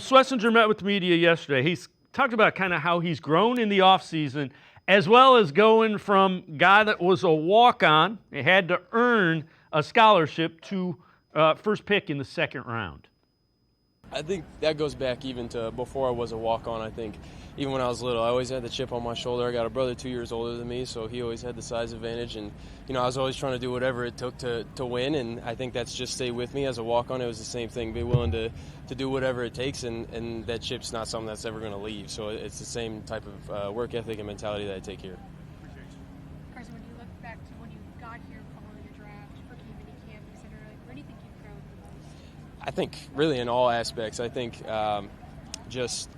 Schwesinger met with the media yesterday. He's talked about kind of how he's grown in the offseason, as well as going from guy that was a walk-on, he had to earn a scholarship, to first pick in the second round. I think that goes back even to before I was a walk-on. I think even when I was little, I always had the chip on my shoulder. I got a brother 2 years older than me, so he always had the size advantage. And, I was always trying to do whatever it took to win, and I think that's just stayed with me. As a walk-on, it was the same thing, be willing to do whatever it takes, and that chip's not something that's ever going to leave. So it's the same type of work ethic and mentality that I take here. Carson, when you look back to when you got here following the draft, rookie minicamp, et cetera, where do you think you've grown the most? I think really in all aspects. I think just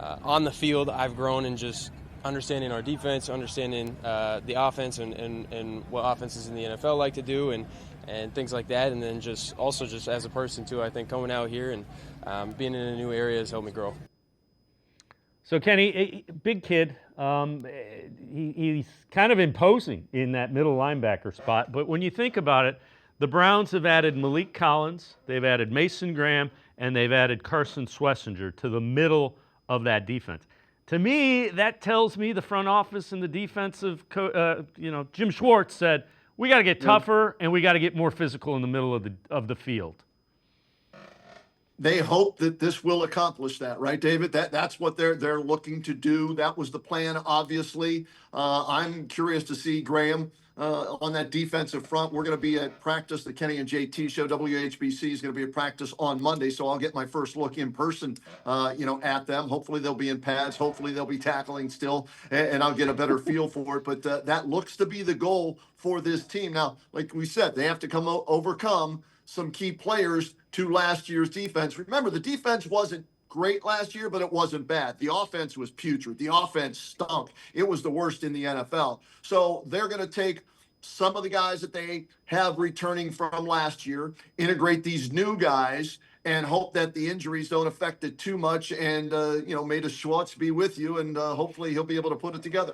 on the field, I've grown in just understanding our defense, understanding the offense and what offenses in the NFL like to do and things like that. And then just as a person too, I think coming out here and being in a new area has helped me grow. So Kenny, big kid, he's kind of imposing in that middle linebacker spot. But when you think about it, the Browns have added Malik Collins, they've added Mason Graham, and they've added Carson Schwesinger to the middle of that defense. To me, that tells me the front office and the defensive, Jim Schwartz said, we got to get tougher and we got to get more physical in the middle of the field. They hope that this will accomplish that, right, David? That's what they're looking to do. That was the plan, obviously. I'm curious to see Graham on that defensive front. We're going to be at practice. The Kenny and JT show, WHBC, is going to be at practice on Monday, so I'll get my first look in person, at them. Hopefully they'll be in pads. Hopefully they'll be tackling still, and I'll get a better feel for it. But that looks to be the goal for this team. Now, like we said, they have to overcome some key players to last year's defense. Remember, the defense wasn't great last year, but it wasn't bad. The offense was putrid. The offense stunk. It was the worst in the NFL. So they're going to take some of the guys that they have returning from last year, integrate these new guys, and hope that the injuries don't affect it too much. And, may the Schwartz be with you, and hopefully he'll be able to put it together.